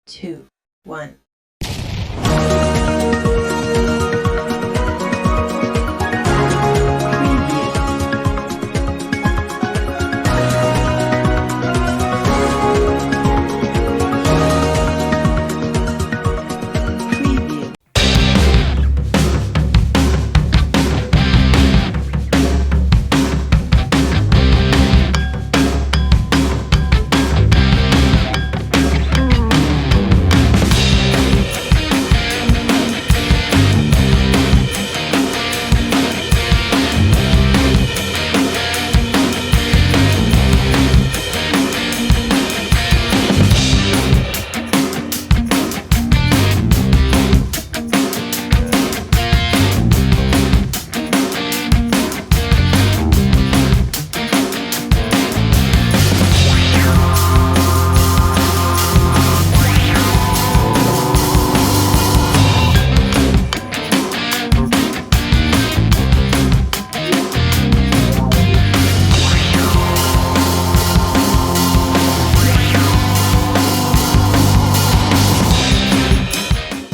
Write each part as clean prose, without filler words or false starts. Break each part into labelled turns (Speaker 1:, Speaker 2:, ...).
Speaker 1: 2, 1.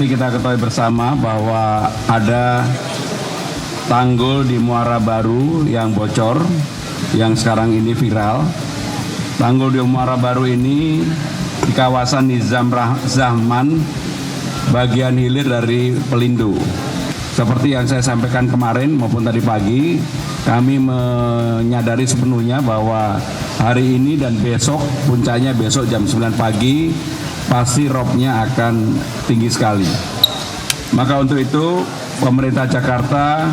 Speaker 2: Kita ketahui bersama bahwa ada tanggul di Muara Baru yang bocor, yang sekarang ini viral. Tanggul di Muara Baru ini di kawasan Nizam Zaman, bagian hilir dari Pelindo. Seperti yang saya sampaikan kemarin maupun tadi pagi, kami menyadari sepenuhnya bahwa hari ini dan besok, puncaknya besok jam 9 pagi, pasti robnya akan tinggi sekali. Maka untuk itu pemerintah Jakarta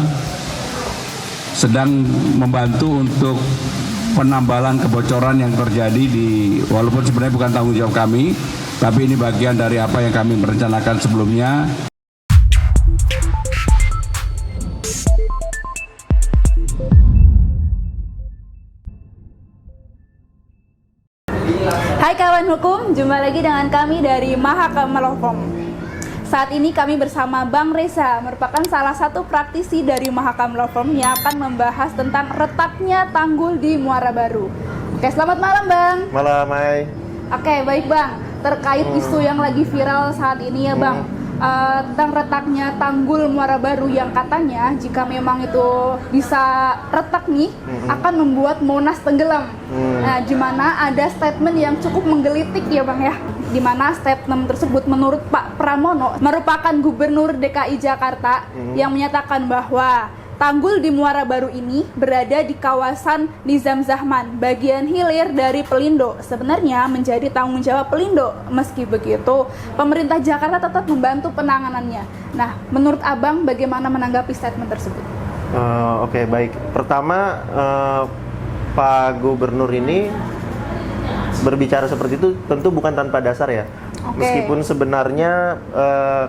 Speaker 2: sedang membantu untuk penambalan kebocoran yang terjadi walaupun sebenarnya bukan tanggung jawab kami, tapi ini bagian dari apa yang kami merencanakan sebelumnya.
Speaker 3: Hai kawan hukum, jumpa lagi dengan kami dari Mahakam Law Firm. Saat ini kami bersama Bang Reza, merupakan salah satu praktisi dari Mahakam Law Firm yang akan membahas tentang retaknya tanggul di Muara Baru. Oke, selamat malam Bang.
Speaker 4: Malam, Mai.
Speaker 3: Oke, baik Bang. Terkait isu yang lagi viral saat ini ya Bang, tentang retaknya tanggul Muara Baru yang katanya jika memang itu bisa retak nih akan membuat Monas tenggelam. Nah, di mana ada statement yang cukup menggelitik ya Bang ya, di mana statement tersebut menurut Pak Pramono merupakan Gubernur DKI Jakarta yang menyatakan bahwa tanggul di Muara Baru ini berada di kawasan Nizam Zaman, bagian hilir dari Pelindo. Sebenarnya menjadi tanggung jawab Pelindo. Meski begitu, pemerintah Jakarta tetap membantu penanganannya. Nah, menurut Abang bagaimana menanggapi statement tersebut?
Speaker 4: Oke, baik. Pertama, Pak Gubernur ini berbicara seperti itu tentu bukan tanpa dasar ya. Meskipun sebenarnya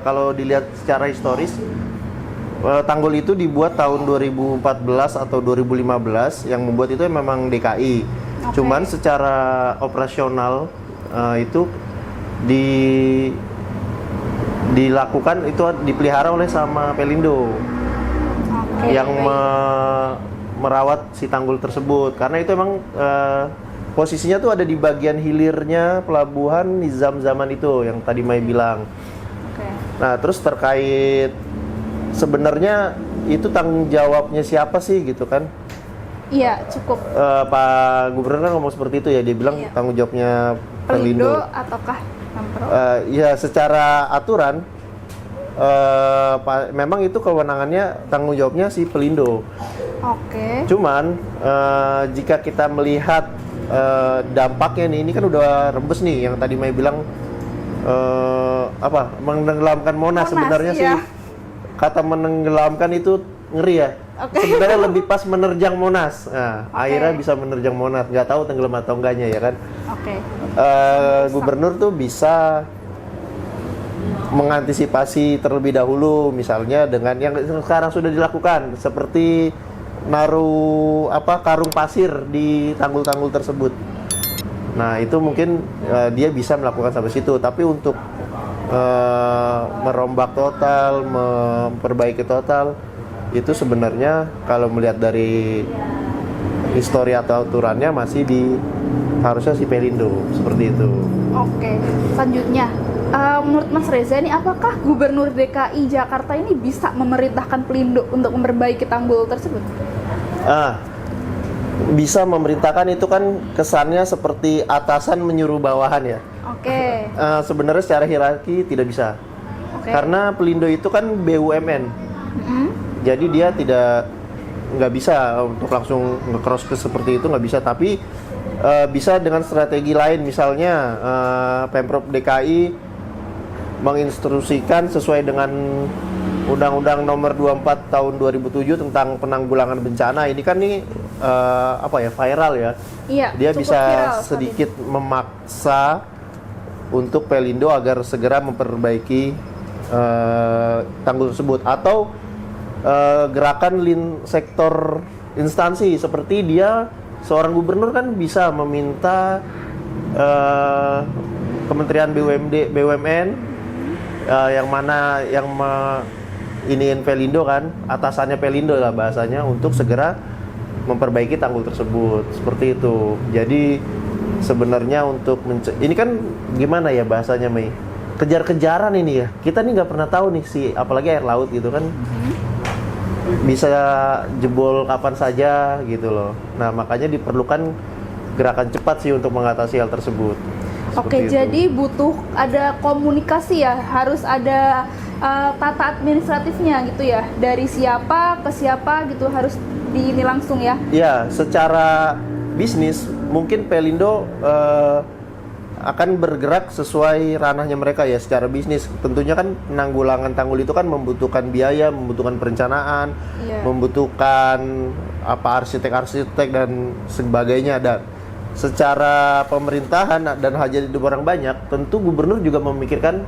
Speaker 4: kalau dilihat secara historis, tanggul itu dibuat tahun 2014 atau 2015, yang membuat itu memang DKI. Cuman secara operasional itu dilakukan, itu dipelihara oleh sama Pelindo yang merawat si tanggul tersebut, karena itu emang posisinya tuh ada di bagian hilirnya pelabuhan Nizam Zaman itu yang tadi Mai bilang. Nah, terus terkait sebenarnya itu tanggung jawabnya siapa sih gitu kan?
Speaker 3: Iya, cukup.
Speaker 4: Pak Gubernur kan ngomong seperti itu ya, dia bilang tanggung jawabnya Pelindo
Speaker 3: ataukah Pemprov?
Speaker 4: Ya secara aturan memang itu kewenangannya, tanggung jawabnya si Pelindo. Cuman jika kita melihat dampaknya nih, ini kan udah rembes nih yang tadi Mai bilang menenggelamkan Monas sebenarnya
Speaker 3: iya.
Speaker 4: sih. Kata menenggelamkan itu ngeri ya. Sebenarnya lebih pas menerjang Monas. Nah, akhirnya bisa menerjang Monas. Nggak tahu tenggelam atau enggaknya ya kan. Gubernur tuh bisa mengantisipasi terlebih dahulu, misalnya dengan yang sekarang sudah dilakukan, seperti naruh karung pasir di tanggul-tanggul tersebut. Nah, itu mungkin dia bisa melakukan sampai situ. Tapi untuk merombak total, memperbaiki total, itu sebenarnya kalau melihat dari histori atau aturannya masih harusnya si Pelindo, seperti itu.
Speaker 3: Selanjutnya Menurut Mas Reza ini apakah Gubernur DKI Jakarta ini bisa memerintahkan Pelindo untuk memperbaiki tanggul tersebut?
Speaker 4: Bisa memerintahkan itu kan kesannya seperti atasan menyuruh bawahan ya.
Speaker 3: Oke.
Speaker 4: Sebenarnya secara hierarki tidak bisa.
Speaker 3: Oke.
Speaker 4: Karena Pelindo itu kan BUMN. Jadi dia nggak bisa untuk langsung nge-cross ke seperti itu, nggak bisa. Tapi bisa dengan strategi lain, misalnya Pemprov DKI menginstruksikan sesuai dengan Undang-Undang Nomor 24 Tahun 2007 tentang penanggulangan bencana. Ini kan viral ya.
Speaker 3: Iya.
Speaker 4: Dia
Speaker 3: cukup
Speaker 4: bisa
Speaker 3: viral
Speaker 4: sedikit memaksa untuk Pelindo agar segera memperbaiki tanggul tersebut, atau gerakan sektor instansi seperti dia seorang gubernur kan bisa meminta Kementerian BUMN yang mana yang iniin Pelindo kan, atasannya Pelindo lah bahasanya, untuk segera memperbaiki tanggul tersebut, seperti itu. Jadi sebenarnya untuk ini kan gimana ya bahasanya, Mei, kejar-kejaran ini ya, kita nih nggak pernah tahu nih apalagi air laut gitu kan, bisa jebol kapan saja gitu loh. Nah makanya diperlukan gerakan cepat sih untuk mengatasi hal tersebut.
Speaker 3: Oke, jadi butuh ada komunikasi ya, harus ada tata administratifnya gitu ya, dari siapa ke siapa gitu, harus ini langsung ya.
Speaker 4: Ya, secara bisnis mungkin Pelindo akan bergerak sesuai ranahnya mereka ya, secara bisnis. Tentunya kan penanggulangan tanggul itu kan membutuhkan biaya, membutuhkan perencanaan, membutuhkan arsitek-arsitek dan sebagainya. Dan secara pemerintahan dan hajat hidup orang banyak, tentu gubernur juga memikirkan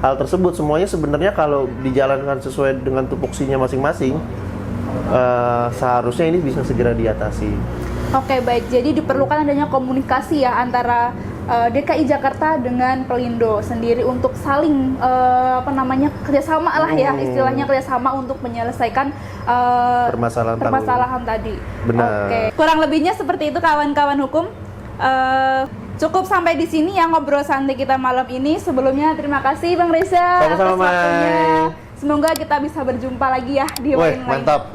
Speaker 4: hal tersebut. Semuanya sebenarnya kalau dijalankan sesuai dengan tupoksinya masing-masing, seharusnya ini bisa segera diatasi.
Speaker 3: Oke, baik. Jadi diperlukan adanya komunikasi ya antara DKI Jakarta dengan Pelindo sendiri untuk saling kerjasama lah ya, istilahnya kerjasama untuk menyelesaikan permasalahan tadi.
Speaker 4: Benar.
Speaker 3: Oke. Kurang lebihnya seperti itu kawan-kawan hukum. Cukup sampai di sini ya ngobrol santai kita malam ini. Sebelumnya terima kasih Bang Reza atas waktunya. Semoga kita bisa berjumpa lagi ya di lain-lain.
Speaker 4: Mantap.